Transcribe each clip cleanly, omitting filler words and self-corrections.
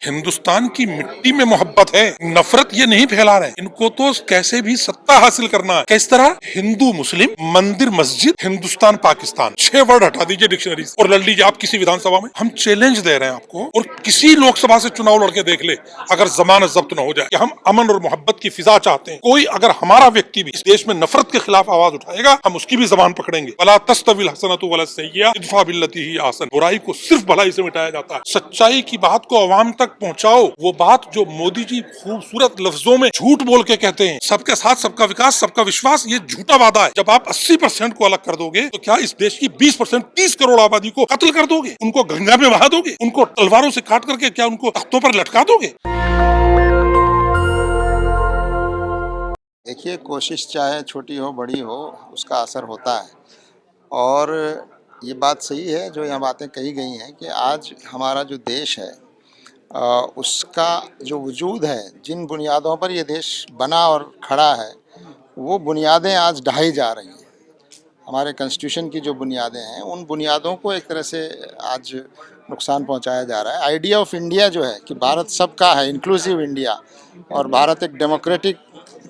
हिंदुस्तान की मिट्टी में मोहब्बत है, नफरत ये नहीं फैला रहे। इनको तो कैसे भी सत्ता हासिल करना है। किस तरह? हिंदू मुस्लिम, मंदिर मस्जिद, हिंदुस्तान पाकिस्तान, 6 वर्ड हटा दीजिए डिक्शनरी से और लड़ लीजिए आप किसी विधानसभा में। हम चैलेंज दे रहे हैं आपको, और किसी लोकसभा से चुनाव लड़के देख ले, अगर जमानत जब्त न हो जाए कि हम अमन और मोहब्बत की फिजा चाहते हैं। कोई अगर हमारा व्यक्ति भी इस देश में नफरत के खिलाफ आवाज उठाएगा, हम उसकी भी जबान पकड़ेंगे। वला तस्तविल हसनतु वला सय्यिआ इदफा बिल्लती ही आसन। बुराई को सिर्फ भलाई से मिटाया जाता है। सच्चाई की बात को अवाम तक पहुंचाओ। वो बात जो मोदी जी खूबसूरत लफ्जों में झूठ बोल के कहते हैं, सबके साथ सबका विकास सबका विश्वास, ये झूठा वादा है। जब आप 80% को अलग कर दोगे तो क्या इस देश की 20% 30 करोड़ आबादी को कत्ल कर दोगे? उनको गंगा में बहा दोगे? उनको तलवारों से काट करके क्या उनको तख्तों पर लटका दोगे? देखिए, कोशिश चाहे छोटी हो बड़ी हो, उसका असर होता है। और ये बात सही है जो यहाँ बातें कही गई हैं कि आज हमारा जो देश है उसका जो वजूद है, जिन बुनियादों पर ये देश बना और खड़ा है, वो बुनियादें आज ढाई जा रही हैं। हमारे कॉन्स्टिट्यूशन की जो बुनियादें हैं, उन बुनियादों को एक तरह से आज नुकसान पहुंचाया जा रहा है। आइडिया ऑफ इंडिया जो है कि भारत सबका है, इंक्लूसिव इंडिया, और भारत एक डेमोक्रेटिक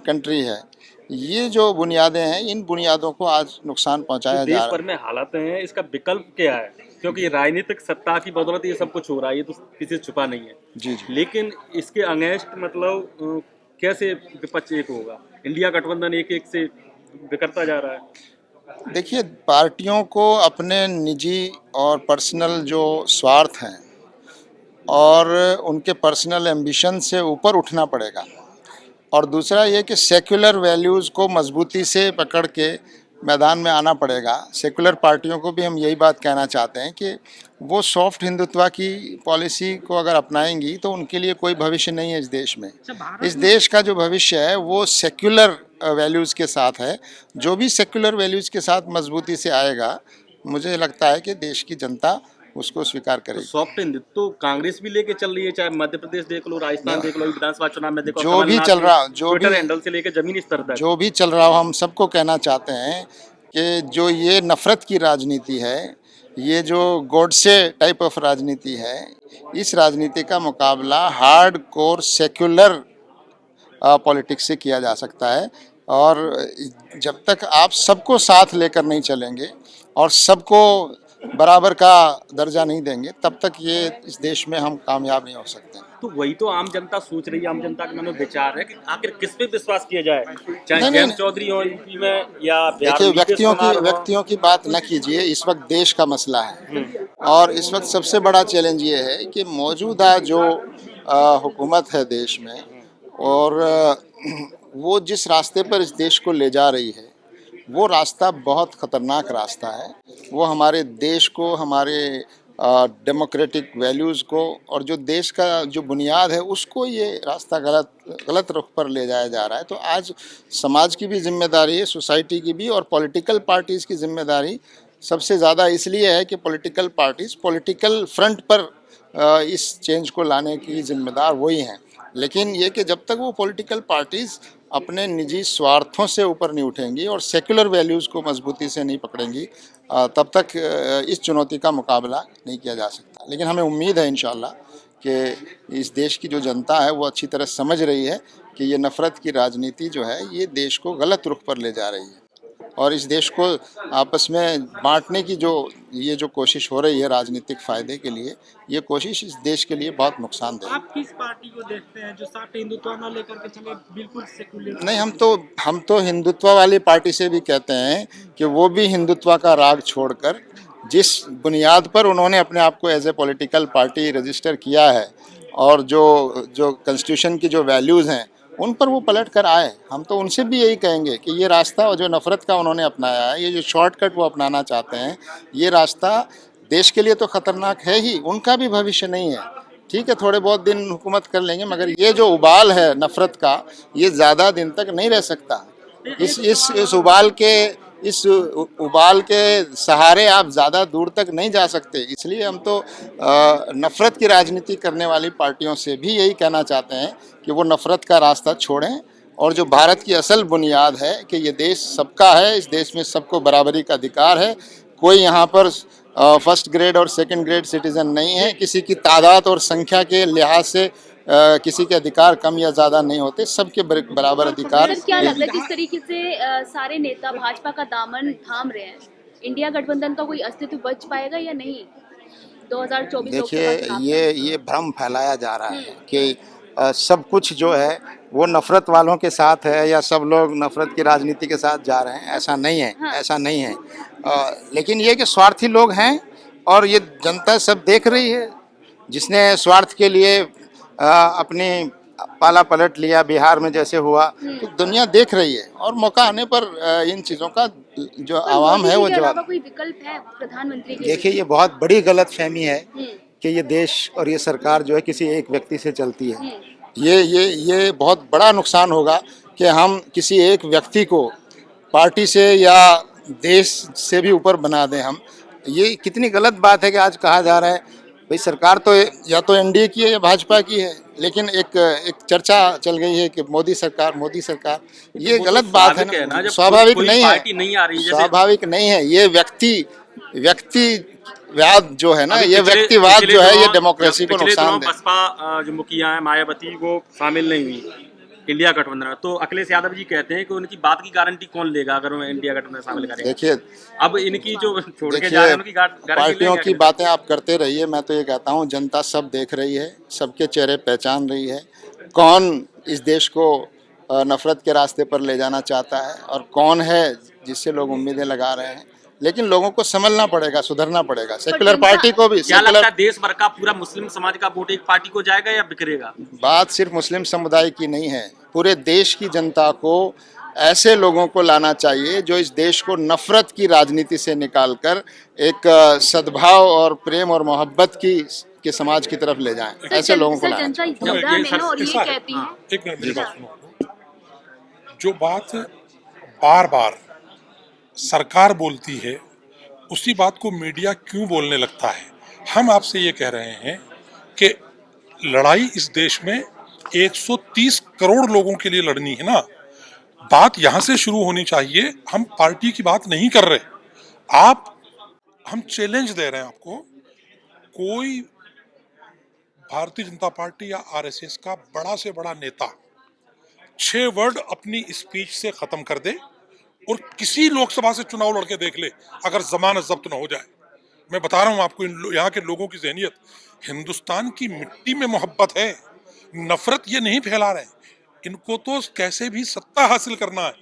कंट्री है, ये जो बुनियादें हैं, इन बुनियादों को आज नुकसान पहुंचाया जा देश रहा भर में हालात हैं, इसका विकल्प क्या है? क्योंकि राजनीतिक सत्ता की बदौलत ये सब कुछ हो रहा है, ये तो किसी से छुपा नहीं है। जी जी। लेकिन इसके अगेंस्ट मतलब कैसे विपक्ष एक होगा? इंडिया गठबंधन एक एक से बिखरता जा रहा है। देखिए, पार्टियों को अपने निजी और पर्सनल जो स्वार्थ हैं और उनके पर्सनल एम्बिशन से ऊपर उठना पड़ेगा। और दूसरा ये कि सेक्युलर वैल्यूज़ को मजबूती से पकड़ के मैदान में आना पड़ेगा। सेक्युलर पार्टियों को भी हम यही बात कहना चाहते हैं कि वो सॉफ्ट हिंदुत्व की पॉलिसी को अगर अपनाएंगी तो उनके लिए कोई भविष्य नहीं है इस देश में। इस देश का जो भविष्य है वो सेक्युलर वैल्यूज़ के साथ है। जो भी सेक्युलर वैल्यूज़ के साथ मजबूती से आएगा, मुझे लगता है कि देश की जनता उसको स्वीकार करेगी। सॉफ्ट हिंदुत्व तो कांग्रेस भी लेके चल रही है, चाहे मध्य प्रदेश देख लो, राजस्थान देख लो, विधानसभा चुनाव में देखो, जो भी चल रहा, ट्विटर हैंडल से लेकर जमीनी स्तर तक जो भी चल रहा हो, हम सबको कहना चाहते हैं कि जो ये नफ़रत की राजनीति है, ये जो गॉडसे टाइप ऑफ राजनीति है, इस राजनीति का मुकाबला हार्ड कोर सेक्युलर पॉलिटिक्स से किया जा सकता है। और जब तक आप सबको साथ लेकर नहीं चलेंगे और सबको बराबर का दर्जा नहीं देंगे, तब तक ये इस देश में हम कामयाब नहीं हो सकते। तो वही तो आम जनता सोच रही है, आम जनता के मन में विचार है कि आखिर किस पे विश्वास किया जाए, चाहे नहीं, जयंत चौधरी हो यूपी में या बिहार देखिए, में। व्यक्तियों की बात न कीजिए। इस वक्त देश का मसला है, और इस वक्त सबसे बड़ा चैलेंज ये है कि मौजूदा जो हुकूमत है देश में, और वो जिस रास्ते पर इस देश को ले जा रही है, वो रास्ता बहुत ख़तरनाक रास्ता है। वो हमारे देश को, हमारे डेमोक्रेटिक वैल्यूज़ को, और जो देश का जो बुनियाद है, उसको ये रास्ता गलत रुख पर ले जाया जा रहा है। तो आज समाज की भी जिम्मेदारी है, सोसाइटी की भी, और पॉलिटिकल पार्टीज़ की जिम्मेदारी सबसे ज़्यादा इसलिए है कि पॉलिटिकल पार्टीज़ पॉलिटिकल फ्रंट पर इस चेंज को लाने की जिम्मेदार वही हैं। लेकिन ये कि जब तक वो पॉलिटिकल पार्टीज़ अपने निजी स्वार्थों से ऊपर नहीं उठेंगी और सेक्युलर वैल्यूज़ को मजबूती से नहीं पकड़ेंगी, तब तक इस चुनौती का मुकाबला नहीं किया जा सकता। लेकिन हमें उम्मीद है इंशाअल्लाह कि इस देश की जो जनता है वो अच्छी तरह समझ रही है कि ये नफ़रत की राजनीति जो है, ये देश को गलत रुख पर ले जा रही है, और इस देश को आपस में बांटने की ये जो कोशिश हो रही है राजनीतिक फ़ायदे के लिए, ये कोशिश इस देश के लिए बहुत नुकसानदेह है। आप किस पार्टी को देखते हैं जो सॉफ्ट हिंदुत्व न लेकर के चले, बिल्कुल सेकुलर? नहीं, हम तो हिंदुत्व वाली पार्टी से भी कहते हैं कि वो भी हिंदुत्व का राग छोड़कर, जिस बुनियाद पर उन्होंने अपने आप को as a political party register किया है, और जो कॉन्स्टिट्यूशन की जो वैल्यूज़ हैं, उन पर वो पलट कर आए। हम तो उनसे भी यही कहेंगे कि ये रास्ता जो नफ़रत का उन्होंने अपनाया है, ये जो शॉर्टकट वो अपनाना चाहते हैं, ये रास्ता देश के लिए तो ख़तरनाक है ही, उनका भी भविष्य नहीं है। ठीक है, थोड़े बहुत दिन हुकूमत कर लेंगे, मगर ये जो उबाल है नफ़रत का, ये ज़्यादा दिन तक नहीं रह सकता। इस उबाल के सहारे आप ज़्यादा दूर तक नहीं जा सकते। इसलिए हम तो नफ़रत की राजनीति करने वाली पार्टियों से भी यही कहना चाहते हैं कि वो नफ़रत का रास्ता छोड़ें, और जो भारत की असल बुनियाद है कि ये देश सबका है, इस देश में सबको बराबरी का अधिकार है, कोई यहाँ पर फर्स्ट ग्रेड और सेकंड ग्रेड सिटीजन नहीं है। किसी की तादाद और संख्या के लिहाज से किसी के अधिकार कम या ज़्यादा नहीं होते, सबके बराबर अधिकार। सर क्या लगता है जिस तरीके से सारे नेता भाजपा का दामन थाम रहे हैं, इंडिया गठबंधन का कोई अस्तित्व बच पाएगा या नहीं 2024 देखिए, लोकसभा चुनाव ये भ्रम फैलाया जा रहा है कि सब कुछ जो है वो नफरत वालों के साथ है या सब लोग नफरत की राजनीति के साथ जा रहे हैं। ऐसा नहीं है, हाँ। ऐसा नहीं है। लेकिन ये कि स्वार्थी लोग हैं और ये जनता सब देख रही है। जिसने स्वार्थ के लिए अपनी पाला पलट लिया, बिहार में जैसे हुआ, तो दुनिया देख रही है और मौका आने पर इन चीज़ों का जो आवाम है वो मोदी जी के अलावा जवाब। कोई विकल्प है प्रधानमंत्री के देखिए, ये बहुत बड़ी गलतफहमी है लिए? कि ये देश और ये सरकार जो है किसी एक व्यक्ति से चलती है। हम्म। ये बहुत बड़ा नुकसान होगा कि हम किसी एक व्यक्ति को पार्टी से या देश से भी ऊपर बना दें हम। ये कितनी गलत बात है कि आज कहा जा रहा है भाई सरकार तो या तो एनडीए की है या भाजपा की है, लेकिन एक चर्चा चल गई है कि मोदी सरकार, मोदी सरकार। ये वो तो गलत बात है स्वाभाविक है ना, ना, जब स्वाभाविक कोई नहीं पार्टी है, नहीं आ रही जैसे स्वाभाविक नहीं है। ये व्यक्तिवाद जो है ना, अभी ये पिछले- व्यक्तिवाद पिछले जो है ये दिनों- डेमोक्रेसी को पिछले नुकसान दिनों दे। बसपा जो मुखिया है मायावती वो शामिल नहीं हुई इंडिया गठबंधन में, तो अखिलेश यादव जी कहते हैं कि उनकी बात की गारंटी कौन लेगा अगर वो इंडिया गठबंधन में शामिल करेंगे। देखिए, अब इनकी जो छोड़ के जा रहे हैं उनकी गारंटी पार्टियों लेंगे की बातें आप करते रहिए, मैं तो ये कहता हूँ जनता सब देख रही है, सबके चेहरे पहचान रही है, कौन इस देश को नफरत के रास्ते पर ले जाना चाहता है और कौन है जिससे लोग उम्मीदें लगा रहे हैं। लेकिन लोगों को समझना पड़ेगा, सुधरना पड़ेगा। सेकुलर पार्टी को भी, क्या लगता सेकुलर है देश भर का पूरा मुस्लिम समाज का वोट एक पार्टी को जाएगा या बिखरेगा? बात सिर्फ मुस्लिम समुदाय की नहीं है, पूरे देश की जनता को ऐसे लोगों को लाना चाहिए जो इस देश को नफरत की राजनीति से निकालकर एक सद्भाव और प्रेम और मोहब्बत के समाज की तरफ ले जाएं। ऐसे लोगों को लाना जनता चाहिए। दुविधा में है और ये ऐसा है। कहती है एक मिनट मेरी बात सुनो। जो बात बार बार सरकार बोलती है उसी बात को मीडिया क्यों बोलने लगता है? हम आपसे ये कह रहे हैं कि लड़ाई इस देश में 130 करोड़ लोगों के लिए लड़नी है ना। बात यहां से शुरू होनी चाहिए। हम पार्टी की बात नहीं कर रहे। हम चैलेंज दे रहे हैं आपको। कोई भारतीय जनता पार्टी या आरएसएस का बड़ा से बड़ा नेता 6 वर्ड अपनी स्पीच से खत्म कर दे और किसी लोकसभा से चुनाव लड़के देख ले, अगर जमानत जब्त न हो जाए। मैं बता रहा हूं आपको, यहाँ के लोगों की जहनियत, हिंदुस्तान की मिट्टी में मोहब्बत है, नफरत ये नहीं फैला रहे। इनको तो कैसे भी सत्ता हासिल करना है।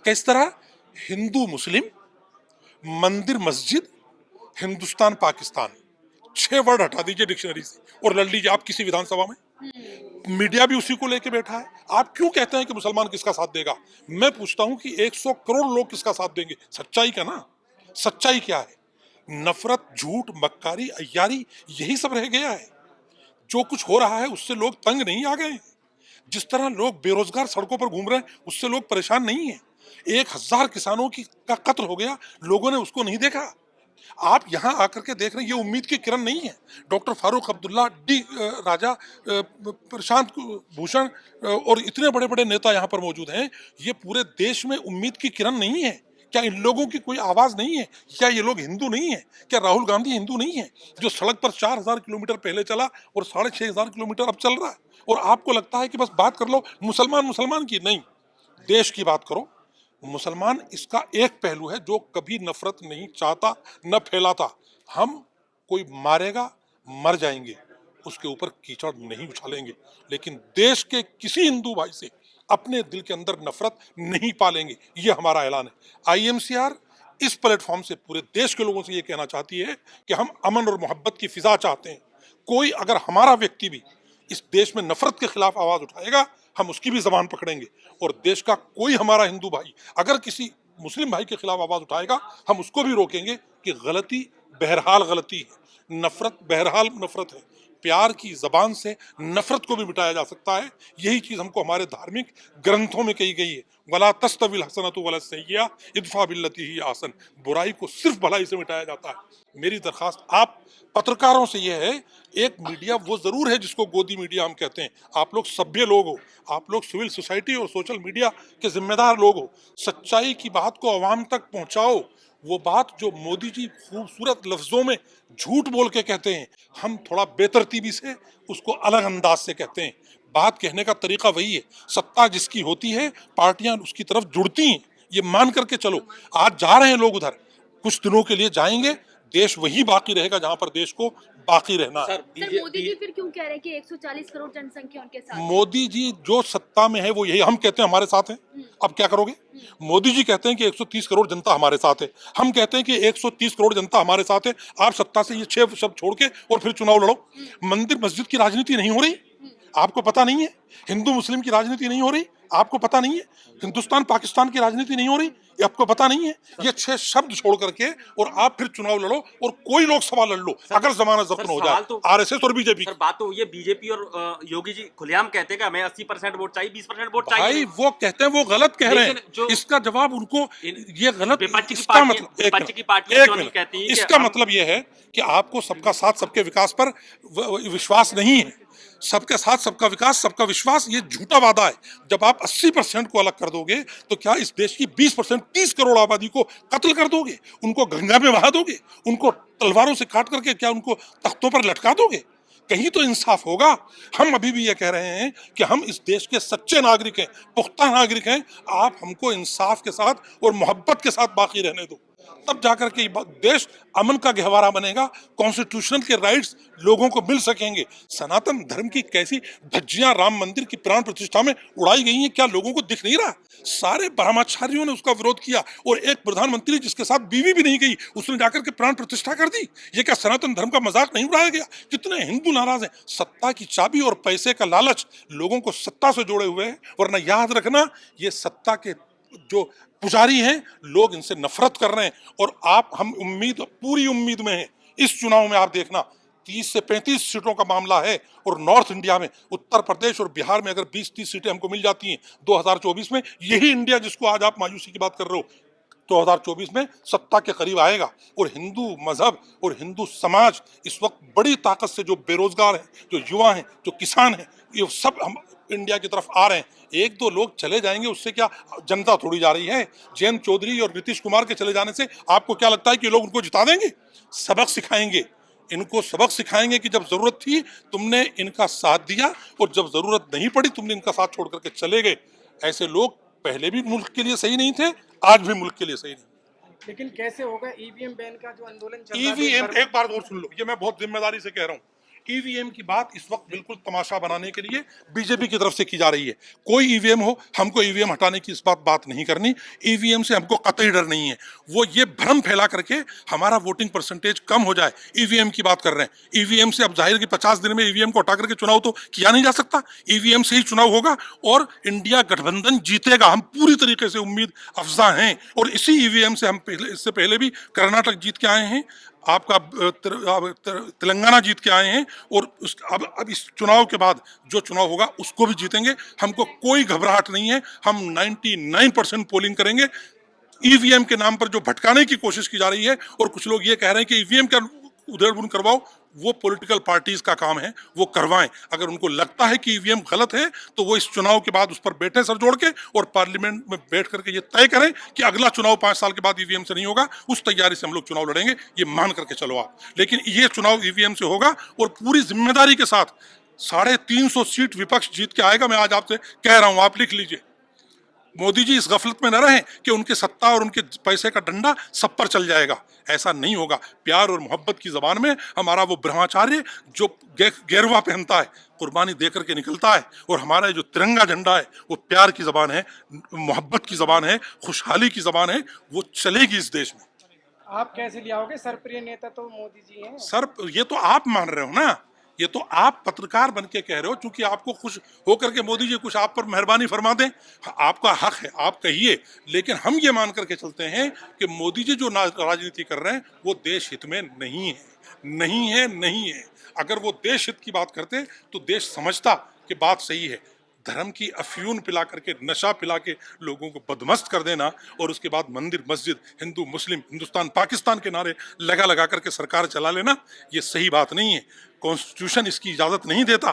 किस तरह? हिंदू मुस्लिम, मंदिर मस्जिद, हिंदुस्तान पाकिस्तान, 6 वर्ड हटा दीजिए डिक्शनरी से और लड़ लीजिए आप किसी विधानसभा में। मीडिया भी उसी को लेके बैठा है। आप क्यों कहते हैं कि मुसलमान किसका साथ देगा? मैं पूछता हूं कि 100 करोड़ लोग किसका साथ देंगे? सच्चाई का ना। सच्चाई क्या है? नफरत, झूठ, मक्कारी, अय्यारी, यही सब रह गया है। जो कुछ हो रहा है उससे लोग तंग नहीं आ गए। जिस तरह लोग बेरोजगार सड़कों पर घूम रहे हैं उससे लोग परेशान नहीं है। 1000 किसानों का कत्ल हो गया, लोगों ने उसको नहीं देखा। आप यहाँ आकर के देख रहे हैं, ये उम्मीद की किरण नहीं है। डॉक्टर फारूक अब्दुल्ला, डी राजा, प्रशांत भूषण और इतने बड़े बड़े नेता यहाँ पर मौजूद हैं। ये पूरे देश में उम्मीद की किरण नहीं है। क्या इन लोगों की कोई आवाज नहीं है? क्या ये लोग हिंदू नहीं है? क्या राहुल गांधी हिंदू नहीं है जो सड़क पर 4000 किलोमीटर पहले चला और 6500 किलोमीटर अब चल रहा है? और आपको लगता है कि बस बात कर लो मुसलमान मुसलमान की। नहीं, देश की बात करो। मुसलमान इसका एक पहलू है जो कभी नफरत नहीं चाहता, न फैलाता। हम कोई मारेगा, मर जाएंगे, उसके ऊपर कीचड़ नहीं उछालेंगे, लेकिन देश के किसी हिंदू भाई से अपने दिल के अंदर नफरत नहीं पालेंगे। ये हमारा ऐलान है। आईएमसीआर इस प्लेटफॉर्म से पूरे देश के लोगों से ये कहना चाहती है कि हम अमन और मोहब्बत की फिजा चाहते हैं। कोई अगर हमारा व्यक्ति भी इस देश में नफरत के खिलाफ आवाज उठाएगा, हम उसकी भी जबान पकड़ेंगे। और देश का कोई हमारा हिंदू भाई अगर किसी मुस्लिम भाई के खिलाफ आवाज उठाएगा, हम उसको भी रोकेंगे कि गलती बहरहाल गलती है, नफरत बहरहाल नफरत है। प्यार की जबान से नफरत को भी मिटाया जा सकता है। यही चीज हमको हमारे धार्मिक ग्रंथों में कही गई है। वला तस्तविल हसनतु वला सय्या इदफा बिल्लती ही आसन। बुराई को सिर्फ भलाई से मिटाया जाता है। मेरी दरखास्त आप पत्रकारों से यह है, एक मीडिया वो जरूर है जिसको गोदी मीडिया हम कहते हैं। आप लोग सभ्य लोग हो, आप लोग सिविल सोसाइटी और सोशल मीडिया के जिम्मेदार लोग हो। सच्चाई की बात को आवाम तक पहुंचाओ। वो बात जो मोदी जी खूबसूरत लफ्जों में झूठ बोल के कहते हैं, हम थोड़ा बेतरतीबी से उसको अलग अंदाज से कहते हैं। बात कहने का तरीका वही है, सत्ता जिसकी होती है पार्टियां उसकी तरफ जुड़ती हैं, ये मान करके चलो। आज जा रहे हैं लोग उधर, कुछ दिनों के लिए जाएंगे, देश वही बाकी रहेगा जहां पर देश को बाकी रहना है। सर मोदी जी फिर क्यों कह रहे हैं कि 140 करोड़ जनसंख्या उनके साथ है? मोदी जी जो सत्ता में है वो यही, हम कहते हैं हमारे साथ है, अब क्या करोगे? मोदी जी कहते हैं कि 130 करोड़ जनता हमारे साथ है, हम कहते हैं कि 130 करोड़ जनता हमारे साथ है। आप सत्ता से ये 6 शब्द छोड़ के और फिर चुनाव लड़ो। मंदिर मस्जिद की राजनीति नहीं हो रही, आपको पता नहीं है? हिंदू मुस्लिम की राजनीति नहीं हो रही, आपको पता नहीं है? हिंदुस्तान पाकिस्तान की राजनीति नहीं हो रही, ये आपको पता नहीं है? ये 6 शब्द छोड़ करके और आप फिर चुनाव लड़ो और कोई लोकसभा लड़ लो, अगर जमाना जख्म हो जाए आरएसएस और बीजेपी। सर बात तो ये बीजेपी और योगी जी खुलेआम कहते हैं कि हमें 80% वोट चाहिए, 20% वोट चाहिए। भाई वो कहते हैं वो गलत कह रहे हैं, इसका जवाब उनको ये गलत, इसका मतलब एक मिनट, इसका मतलब ये है कि आपको सबका साथ सबके विकास पर विश्वास नहीं है। सबके साथ सबका विकास सबका विश्वास ये झूठा वादा है। जब आप 80% को अलग कर दोगे तो क्या इस देश की 20% 30 करोड़ आबादी को कत्ल कर दोगे? उनको गंगा में बहा दोगे? उनको तलवारों से काट करके क्या उनको तख्तों पर लटका दोगे? कहीं तो इंसाफ होगा। हम अभी भी ये कह रहे हैं कि हम इस देश के सच्चे नागरिक हैं, पुख्ता नागरिक हैं। आप हमको इंसाफ के साथ और मोहब्बत के साथ बाकी रहने दो, तब जाकर के देश अमन का गहवारा बनेगा, कॉन्स्टिट्यूशनल के राइट्स लोगों को मिल सकेंगे। सनातन धर्म की कैसी धज्जियां राम मंदिर की प्राण प्रतिष्ठा में उड़ाई गई हैं, क्या लोगों को दिख नहीं रहा? सारे ब्रह्मचारियों ने उसका विरोध किया और एक प्रधानमंत्री जिसके साथ बीवी भी नहीं गई, उसने जाकर के प्राण प्रतिष्ठा कर दी। ये क्या सनातन धर्म का मजाक नहीं उड़ाया गया? कितने हिंदू नाराज हैं। सत्ता की चाबी और पैसे का लालच लोगों को सत्ता से जोड़े हुए हैं, वरना याद रखना ये सत्ता के जो पुजारी हैं, लोग इनसे नफरत कर रहे हैं। और आप, हम पूरी उम्मीद में हैं इस चुनाव में। आप देखना 30 से 35 सीटों का मामला है और नॉर्थ इंडिया में उत्तर प्रदेश और बिहार में अगर 20-30 सीटें हमको मिल जाती हैं 2024 में, यही इंडिया जिसको आज आप मायूसी की बात कर रहे हो 2024 में सत्ता के करीब आएगा। और हिंदू मजहब और हिंदू समाज इस वक्त बड़ी ताकत से, जो बेरोजगार हैं, जो युवा हैं, जो किसान हैं, ये सब हम इंडिया की तरफ आ रहे हैं। 1-2 लोग चले जाएंगे उससे क्या जनता थोड़ी जा रही है? जयंत चौधरी और नीतीश कुमार के चले जाने से आपको क्या लगता है कि लोग उनको जिता देंगे? सबक सिखाएंगे, इनको सबक सिखाएंगे कि जब जरूरत थी तुमने इनका साथ दिया और जब जरूरत नहीं पड़ी तुमने इनका साथ छोड़ करके चले गए। ऐसे लोग पहले भी मुल्क के लिए सही नहीं थे, आज भी मुल्क के लिए सही नहीं। लेकिन कैसे होगा ईवीएम बैन का जो आंदोलन चल रहा है? ईवीएम, एक बार और सुन लो, ये मैं बहुत जिम्मेदारी से कह रहा हूँ। ईवीएम की बात इस वक्त बिल्कुल तमाशा बनाने के लिए बीजेपी की तरफ से की जा रही है। कोई ईवीएम हो, हमको ईवीएम हटाने की इस बात नहीं करनी। ईवीएम से हमको कतई डर नहीं है। वो ये भ्रम फैला करके हमारा वोटिंग परसेंटेज कम हो जाए, ईवीएम की बात कर रहे हैं। ईवीएम से अब जाहिर कि 50 दिन में ईवीएम को हटा करके चुनाव तो किया नहीं जा सकता। ईवीएम से ही चुनाव होगा और इंडिया गठबंधन जीतेगा, हम पूरी तरीके से उम्मीद अफजा हैं। और इसी ईवीएम से हम इससे पहले भी कर्नाटक जीत के आए हैं, आपका तेलंगाना जीत के आए हैं और अब इस चुनाव के बाद जो चुनाव होगा उसको भी जीतेंगे। हमको कोई घबराहट नहीं है, हम 99% पोलिंग करेंगे। ईवीएम के नाम पर जो भटकाने की कोशिश की जा रही है और कुछ लोग ये कह रहे हैं कि ईवीएम का उधेड़-बुन करवाओ, वो पॉलिटिकल पार्टीज का काम है, वो करवाएं। अगर उनको लगता है कि ईवीएम गलत है तो वो इस चुनाव के बाद उस पर बैठे सर जोड़ के और पार्लियामेंट में बैठ करके ये तय करें कि अगला चुनाव 5 साल के बाद ईवीएम से नहीं होगा। उस तैयारी से हम लोग चुनाव लड़ेंगे, ये मान करके चलो आप। लेकिन ये चुनाव ईवीएम से होगा और पूरी जिम्मेदारी के साथ 350 सीट विपक्ष जीत के आएगा। मैं आज आपसे कह रहा हूं, आप लिख लीजिए। मोदी जी इस गफलत में न रहें कि उनके सत्ता और उनके पैसे का डंडा सब पर चल जाएगा, ऐसा नहीं होगा। प्यार और मोहब्बत की जबान में हमारा वो ब्रह्मचार्य जो गेरुआ पहनता है, कुर्बानी देकर के निकलता है, और हमारा जो तिरंगा झंडा है वो प्यार की जबान है, मोहब्बत की जबान है, खुशहाली की जबान है, वो चलेगी इस देश में। आप कैसे ले आओगे? सरप्रिय नेता तो मोदी जी हैं। सर ये तो आप मान रहे हो ना, ये तो आप पत्रकार बन के कह रहे हो, क्योंकि आपको खुश होकर के मोदी जी कुछ आप पर मेहरबानी फरमा दें, आपका हक है, आप कहिए। लेकिन हम ये मान करके चलते हैं कि मोदी जी जो राजनीति कर रहे हैं वो देश हित में नहीं है, नहीं है, नहीं है। अगर वो देश हित की बात करते तो देश समझता कि बात सही है। धर्म की अफ्यून पिला करके, नशा पिला के लोगों को बदमस्त कर देना और उसके बाद मंदिर मस्जिद, हिंदू मुस्लिम, हिंदुस्तान पाकिस्तान के नारे लगा करके सरकार चला लेना, ये सही बात नहीं है। कॉन्स्टिट्यूशन इसकी इजाजत नहीं देता।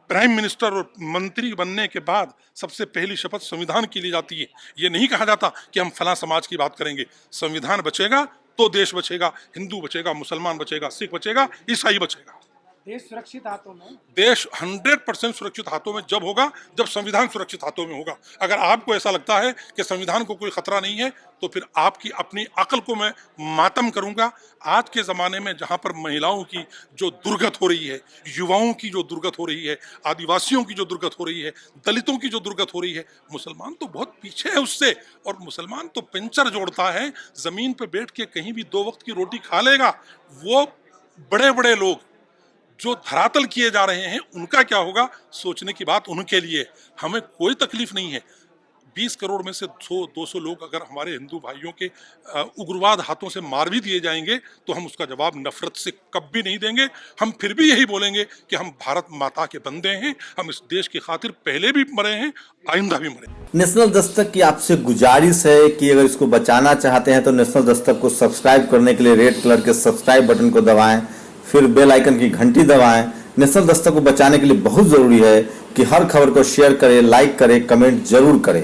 प्राइम मिनिस्टर और मंत्री बनने के बाद सबसे पहली शपथ संविधान की ली जाती है। ये नहीं कहा जाता कि हम फला समाज की बात करेंगे। संविधान बचेगा तो देश बचेगा, हिंदू बचेगा, मुसलमान बचेगा, सिख बचेगा, ईसाई बचेगा। देश सुरक्षित हाथों में। देश 100% सुरक्षित हाथों में जब होगा जब संविधान सुरक्षित हाथों में होगा। अगर आपको ऐसा लगता है कि संविधान को कोई खतरा नहीं है तो फिर आपकी अपनी अकल को मैं मातम करूंगा। आज के जमाने में जहां पर महिलाओं की जो दुर्गत हो रही है, युवाओं की जो दुर्गत हो रही है, आदिवासियों की जो दुर्गत हो रही है, दलितों की जो दुर्गत हो रही है, मुसलमान तो बहुत पीछे है उससे। और मुसलमान तो पिंचर जोड़ता है, जमीन पे बैठ के कहीं भी 2 वक्त की रोटी खा लेगा। वो बड़े बड़े लोग जो धरातल किए जा रहे हैं उनका क्या होगा, सोचने की बात उनके लिए। हमें कोई तकलीफ नहीं है। 20 करोड़ में से 100-200 लोग अगर हमारे हिंदू भाइयों के उग्रवाद हाथों से मार भी दिए जाएंगे तो हम उसका जवाब नफरत से कभी नहीं देंगे। हम फिर भी यही बोलेंगे कि हम भारत माता के बंदे हैं, हम इस देश की खातिर पहले भी मरे हैं, आइंदा भी मरे। नेशनल दस्तक की आपसे गुजारिश है कि अगर इसको बचाना चाहते हैं तो नेशनल दस्तक को सब्सक्राइब करने के लिए रेड कलर के सब्सक्राइब बटन को दबाएं, फिर बेल आइकन की घंटी दबाएं। नेशनल दस्तक को बचाने के लिए बहुत जरूरी है कि हर खबर को शेयर करें, लाइक करें, कमेंट जरूर करें।